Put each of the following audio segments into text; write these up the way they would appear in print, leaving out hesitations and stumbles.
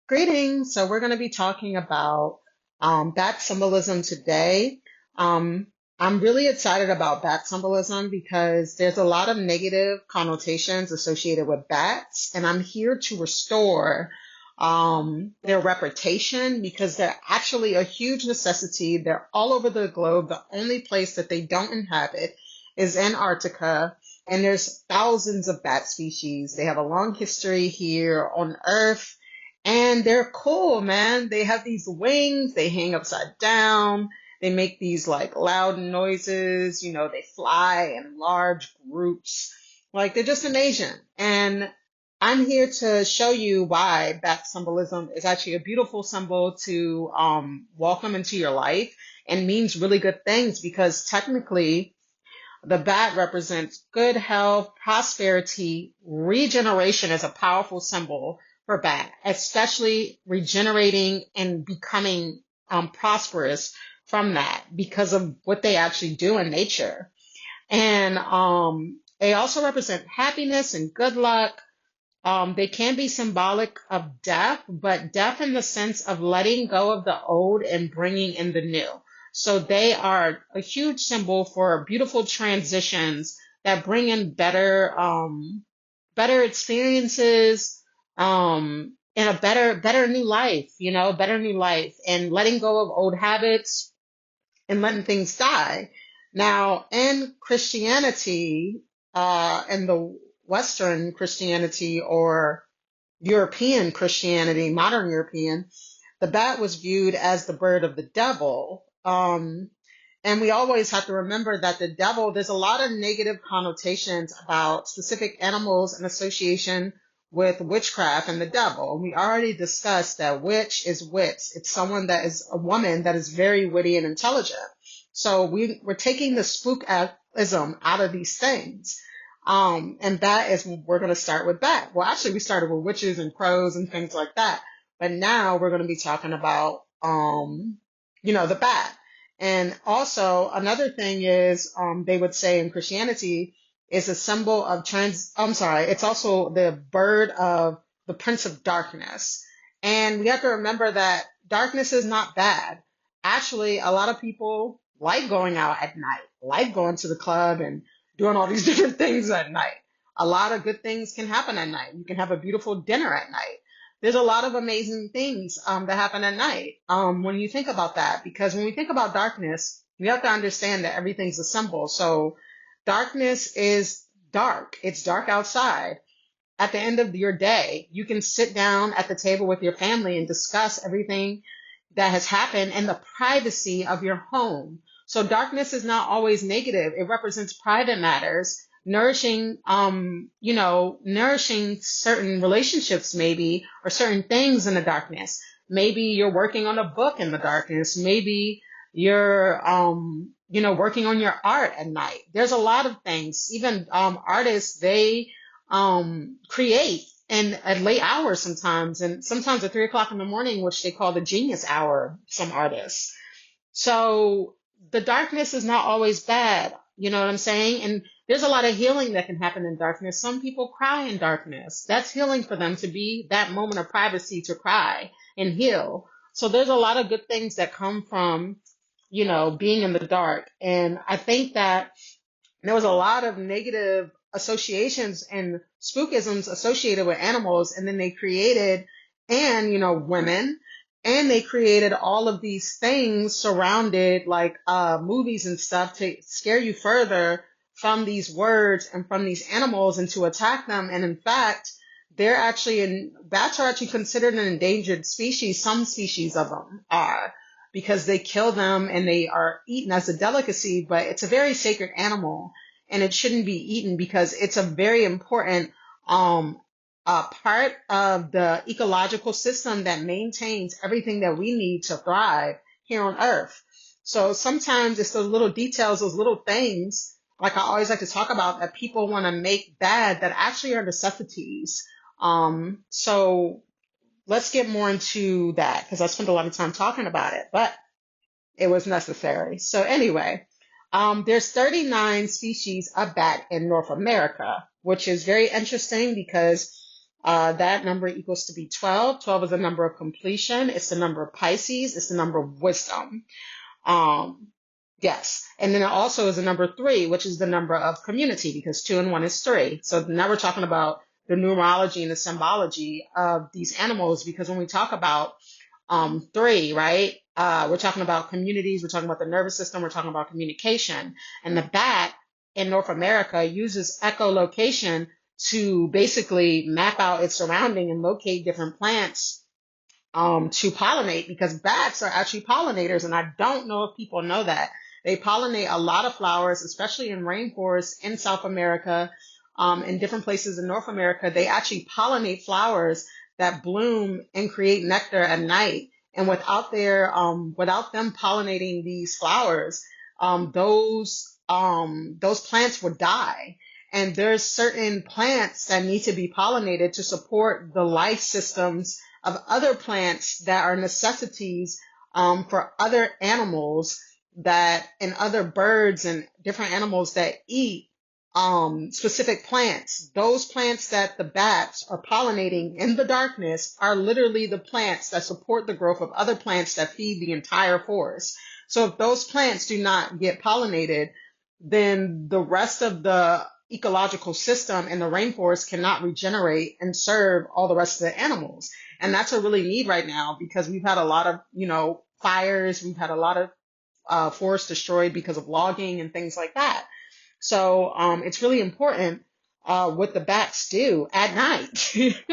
Greetings. So we're going to be talking about bat symbolism today. Um, I'm really excited about bat symbolism because there's a lot of negative connotations associated with bats, and I'm here to restore their reputation because they're actually a huge necessity. They're all over the globe. The only place that they don't inhabit is Antarctica, and there's thousands of bat species. They have a long history here on Earth and they're cool, man. They have these wings, they hang upside down, they make these like loud noises, they fly in large groups. Like they're just amazing. And I'm here to show you why bat symbolism is actually a beautiful symbol to welcome into your life and means really good things because technically the bat represents good health, prosperity, regeneration is a powerful symbol for bat, especially regenerating and becoming prosperous from that because of what they actually do in nature. And they also represent happiness and good luck. They can be symbolic of death, but death in the sense of letting go of the old and bringing in the new. So they are a huge symbol for beautiful transitions that bring in better experiences, and a better new life, better new life, and letting go of old habits and letting things die. Now, in Christianity, in the Western Christianity or European Christianity, modern European, the bat was viewed as the bird of the devil. And we always have to remember that the devil, there's a lot of negative connotations about specific animals in association with witchcraft and the devil. We already discussed that witch is wits. It's someone that is a woman that is very witty and intelligent. So we're taking the spookism out of these things. And that is, we're going to start with that. Well, actually, we started with witches and crows and things like that. But now we're going to be talking about, the bat. And also another thing is, they would say in Christianity is a symbol of it's also the bird of the Prince of Darkness. And we have to remember that darkness is not bad. Actually, a lot of people like going out at night, like going to the club and doing all these different things at night. A lot of good things can happen at night. You can have a beautiful dinner at night. There's a lot of amazing things that happen at night when you think about that. Because when we think about darkness, we have to understand that everything's a symbol. So darkness is dark. It's dark outside. At the end of your day, you can sit down at the table with your family and discuss everything that has happened in the privacy of your home. So darkness is not always negative. It represents private matters, nourishing certain relationships maybe, or certain things in the darkness. Maybe you're working on a book in the darkness. Maybe you're, working on your art at night. There's a lot of things. Even artists, they create at late hours sometimes, and sometimes at 3 o'clock in the morning, which they call the genius hour, some artists. So the darkness is not always bad. You know what I'm saying? And there's a lot of healing that can happen in darkness. Some people cry in darkness. That's healing for them to be that moment of privacy to cry and heal. So there's a lot of good things that come from, being in the dark. And I think that there was a lot of negative associations and spookisms associated with animals, and then they created, and women, and they created all of these things surrounded like movies and stuff to scare you further from these words and from these animals and to attack them. And in fact, bats are actually considered an endangered species. Some species of them are, because they kill them and they are eaten as a delicacy, but it's a very sacred animal and it shouldn't be eaten because it's a very important part of the ecological system that maintains everything that we need to thrive here on Earth. So sometimes it's those little details, those little things, like I always like to talk about, that people want to make bad that actually are necessities. So let's get more into that because I spent a lot of time talking about it, but it was necessary. So anyway, there's 39 species of bat in North America, which is very interesting because That number equals to be 12. 12 is the number of completion. It's the number of Pisces. It's the number of wisdom. Um, yes. And then it also is the number 3, which is the number of community, because 2 and 1 is 3. So now we're talking about the numerology and the symbology of these animals, because when we talk about 3, right? We're talking about communities, we're talking about the nervous system, we're talking about communication. And the bat in North America uses echolocation to basically map out its surrounding and locate different plants to pollinate, because bats are actually pollinators, and I don't know if people know that. They pollinate a lot of flowers, especially in rainforests in South America, in different places in North America. They actually pollinate flowers that bloom and create nectar at night. And without them pollinating these flowers, those plants would die. And there's certain plants that need to be pollinated to support the life systems of other plants that are necessities for other animals and other birds and different animals that eat specific plants. Those plants that the bats are pollinating in the darkness are literally the plants that support the growth of other plants that feed the entire forest. So if those plants do not get pollinated, then the rest of the ecological system in the rainforest cannot regenerate and serve all the rest of the animals. And that's a really need right now, because we've had a lot of, fires. We've had a lot of forests destroyed because of logging and things like that. So it's really important what the bats do at night.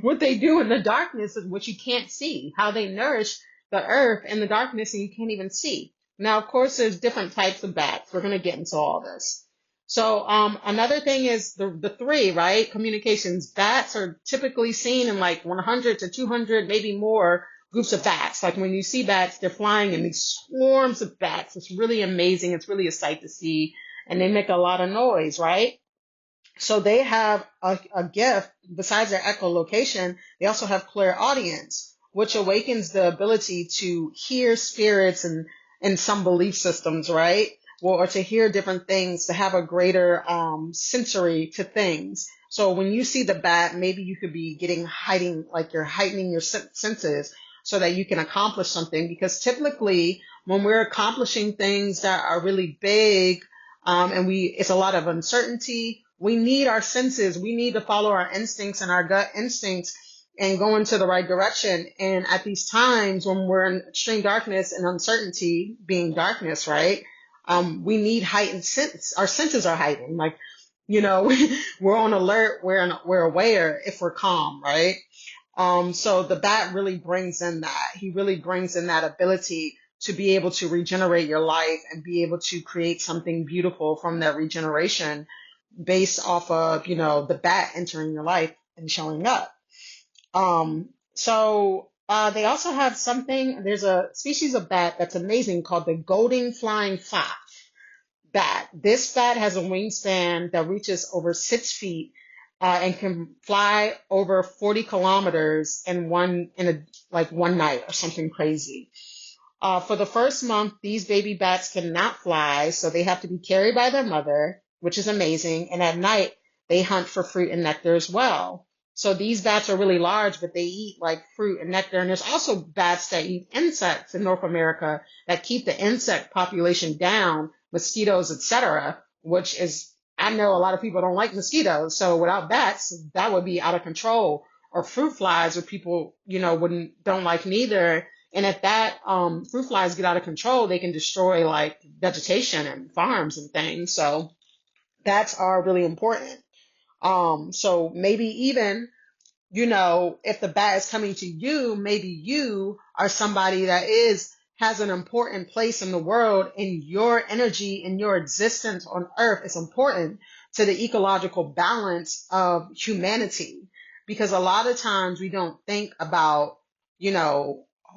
What they do in the darkness is what you can't see, how they nourish the earth in the darkness and you can't even see. Now, of course, there's different types of bats. We're going to get into all this. So another thing is the 3, right? Communications. Bats are typically seen in like 100 to 200, maybe more groups of bats. Like when you see bats, they're flying in these swarms of bats. It's really amazing. It's really a sight to see. And they make a lot of noise, right? So they have a gift. Besides their echolocation, they also have clairaudience, which awakens the ability to hear spirits and some belief systems, right? Well, or to hear different things, to have a greater sensory to things. So when you see the bat, maybe you could be you're heightening your senses so that you can accomplish something. Because typically, when we're accomplishing things that are really big, it's a lot of uncertainty, we need our senses. We need to follow our instincts and our gut instincts and go into the right direction. And at these times when we're in extreme darkness and uncertainty, being darkness, right? We need heightened sense. Our senses are heightened. Like, we're on alert. We're aware if we're calm, right? So the bat really brings in that. He really brings in that ability to be able to regenerate your life and be able to create something beautiful from that regeneration based off of, the bat entering your life and showing up. They also have there's a species of bat that's amazing called the golden flying fox bat. This bat has a wingspan that reaches over 6 feet and can fly over 40 kilometers in one night or something crazy. For the first month, these baby bats cannot fly, so they have to be carried by their mother, which is amazing. And at night, they hunt for fruit and nectar as well. So these bats are really large, but they eat like fruit and nectar. And there's also bats that eat insects in North America that keep the insect population down, mosquitoes, etc., which is, I know a lot of people don't like mosquitoes. So without bats, that would be out of control. Or fruit flies, which people, don't like neither. And if that fruit flies get out of control, they can destroy like vegetation and farms and things. So bats are really important. So maybe even, if the bat is coming to you, maybe you are somebody that has an important place in the world, and your energy and your existence on earth is important to the ecological balance of humanity. Because a lot of times we don't think about,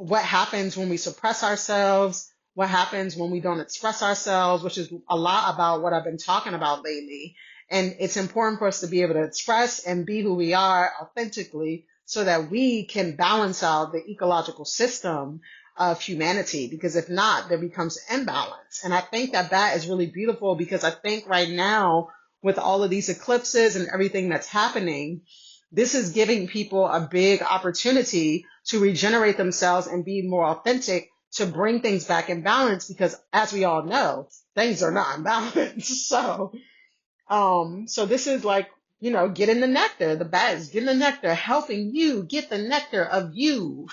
what happens when we suppress ourselves, what happens when we don't express ourselves, which is a lot about what I've been talking about lately. And it's important for us to be able to express and be who we are authentically so that we can balance out the ecological system of humanity. Because if not, there becomes imbalance. And I think that is really beautiful, because I think right now with all of these eclipses and everything that's happening, this is giving people a big opportunity to regenerate themselves and be more authentic, to bring things back in balance, because as we all know, things are not in balance. So this is like, getting the nectar, the bats getting the nectar, helping you get the nectar of you.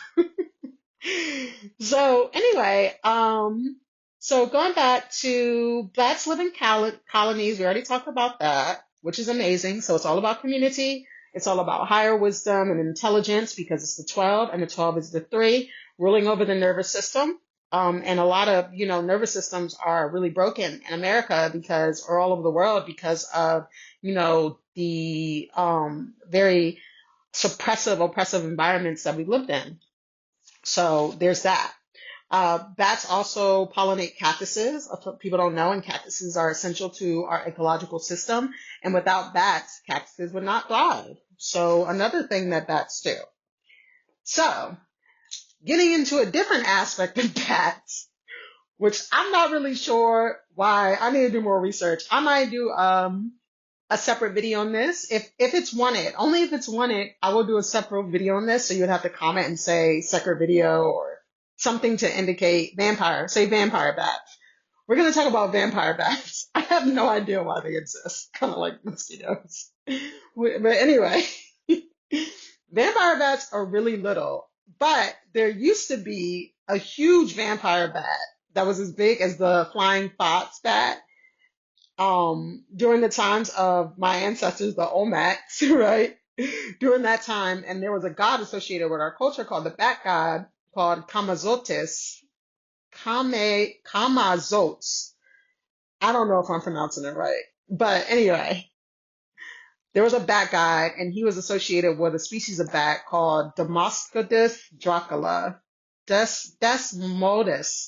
So anyway, so going back to bats live in colonies, we already talked about that, which is amazing. So it's all about community. It's all about higher wisdom and intelligence, because it's the 12 and the 12 is the 3 ruling over the nervous system. And a lot of, nervous systems are really broken in America or all over the world, because of, the very suppressive, oppressive environments that we lived in. So there's that. Bats also pollinate cactuses. People don't know, and cactuses are essential to our ecological system. And without bats, cactuses would not thrive. So another thing that bats do. So getting into a different aspect of bats, which I'm not really sure why. I need to do more research. I might do a separate video on this. If it's wanted, only if it's wanted, I will do a separate video on this. So you'd have to comment and say separate video or something to indicate vampire, say vampire bats. We're going to talk about vampire bats. I have no idea why they exist, kind of like mosquitoes. But anyway, vampire bats are really little, but there used to be a huge vampire bat that was as big as the flying fox bat. During the times of my ancestors, the Olmecs, right? During that time, and there was a god associated with our culture called the bat god, called Kamazotes. Kamazotes. I don't know if I'm pronouncing it right. But anyway, there was a bat god, and he was associated with a species of bat called Demoscodus dracula. Desmodus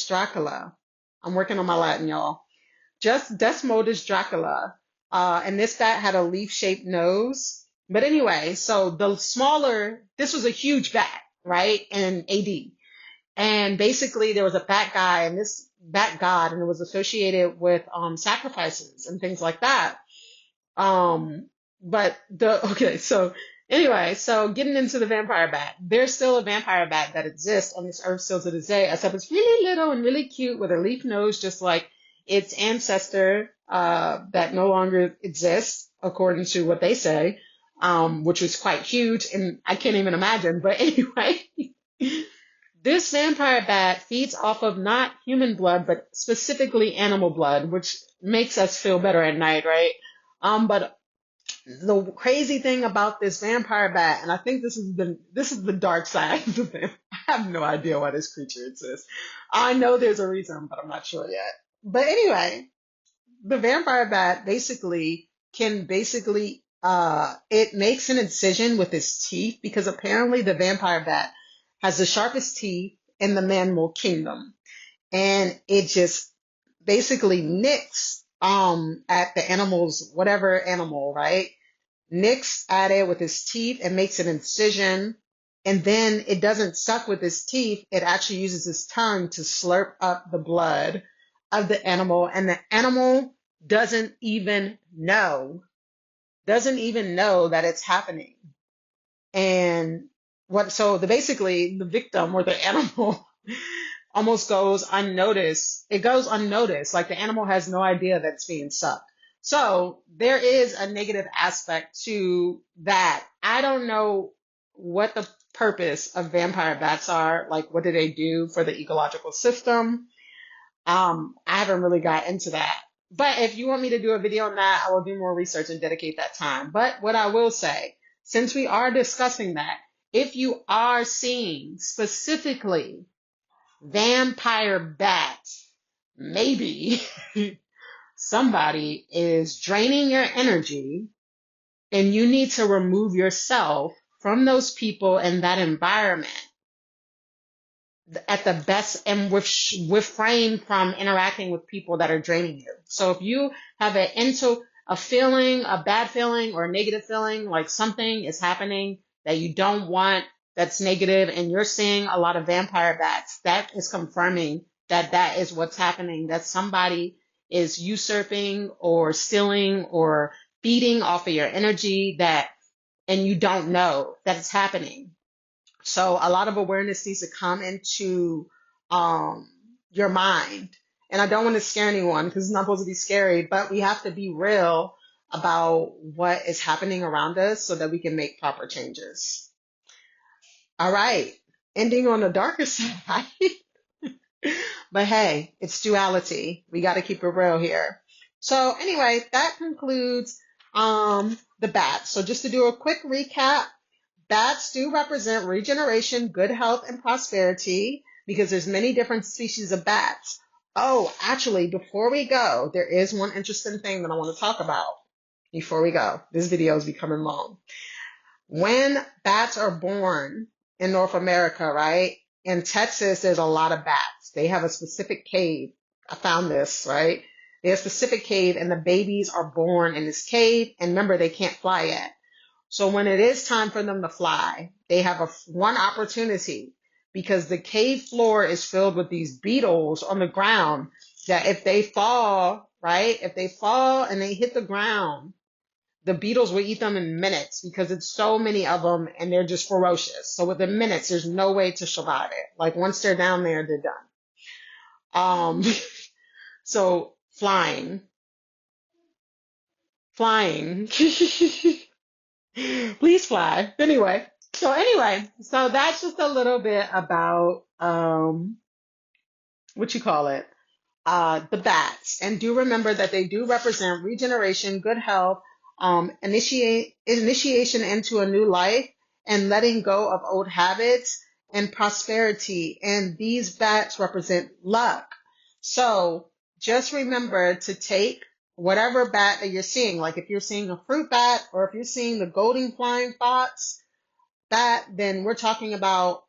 Dracula. I'm working on my Latin, y'all. Just Desmodus Dracula. And this bat had a leaf-shaped nose. But anyway, so this was a huge bat, right? In AD. And basically there was a bat guy and this bat god, and it was associated with sacrifices and things like that. So anyway, so getting into the vampire bat, there's still a vampire bat that exists on this earth still to this day, except it's really little and really cute with a leaf nose, just like its ancestor, that no longer exists, according to what they say, which was quite huge, and I can't even imagine. But anyway, this vampire bat feeds off of not human blood, but specifically animal blood, which makes us feel better at night, right? But the crazy thing about this vampire bat, and I think this is the dark side of it. I have no idea why this creature exists. I know there's a reason, but I'm not sure yet. But anyway, the vampire bat it makes an incision with its teeth, because apparently the vampire bat has the sharpest teeth in the mammal kingdom, and it just basically nicks at the animal's, whatever animal, right? Nicks at it with his teeth and makes an incision, and then it doesn't suck with his teeth. It actually uses his tongue to slurp up the blood of the animal, and the animal doesn't even know that it's happening. And basically the victim, or the animal, almost goes unnoticed. It goes unnoticed. Like the animal has no idea that it's being sucked. So there is a negative aspect to that. I don't know what the purpose of vampire bats are. Like, what do they do for the ecological system? I haven't really got into that. But if you want me to do a video on that, I will do more research and dedicate that time. But what I will say, since we are discussing that, if you are seeing specifically vampire bats, maybe somebody is draining your energy and you need to remove yourself from those people and that environment at the best, and refrain from interacting with people that are draining you. So if you have a feeling, a bad feeling or a negative feeling, like something is happening that you don't want, that's negative, and you're seeing a lot of vampire bats, that is confirming that is what's happening, that somebody is usurping or stealing or feeding off of your energy and you don't know that it's happening. So a lot of awareness needs to come into um, your mind. And I don't want to scare anyone because it's not supposed to be scary, but we have to be real about what is happening around us so that we can make proper changes. All right. Ending on the darker side. But hey, it's duality. We got to keep it real here. So anyway, that concludes the bats. So just to do a quick recap, bats do represent regeneration, good health, and prosperity because there's many different species of bats. Oh, actually, before we go, there is one interesting thing that I want to talk about before we go. This video is becoming long. When bats are born in North America, right? In Texas, there's a lot of bats. They have a specific cave. I found this, right? They have a specific cave and the babies are born in this cave. And remember, they can't fly yet. So when it is time for them to fly, they have one opportunity because the cave floor is filled with these beetles on the ground that if they fall, right? If they fall and they hit the ground, the beetles will eat them in minutes because it's so many of them and they're just ferocious. So within minutes, there's no way to survive it. Like once they're down there, they're done. So flying. Please fly. Anyway, so that's just a little bit about what you call it, the bats. And do remember that they do represent regeneration, good health, initiation into a new life, and letting go of old habits and prosperity. And these bats represent luck. So just remember to take whatever bat that you're seeing, like if you're seeing a fruit bat or if you're seeing the golden flying fox bat, then we're talking about,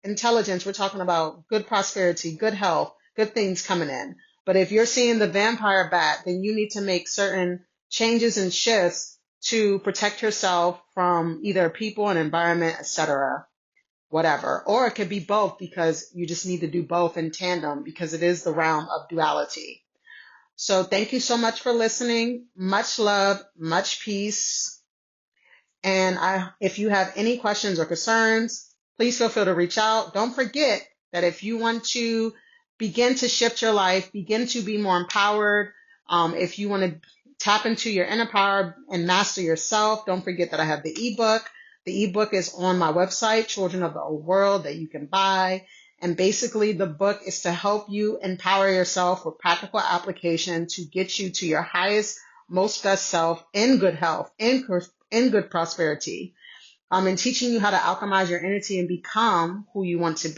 intelligence. We're talking about good prosperity, good health, good things coming in. But if you're seeing the vampire bat, then you need to make certain changes and shifts to protect yourself from either people and environment, etc., whatever. Or it could be both because you just need to do both in tandem because it is the realm of duality. So thank you so much for listening. Much love, much peace. And if you have any questions or concerns, please feel free to reach out. Don't forget that if you want to begin to shift your life, begin to be more empowered, if you want to tap into your inner power and master yourself, don't forget that I have the ebook. The ebook is on my website, Children of the Old World, that you can buy. And basically, the book is to help you empower yourself with practical application to get you to your highest, most best self in good health, in good prosperity, and teaching you how to alchemize your energy and become who you want to be.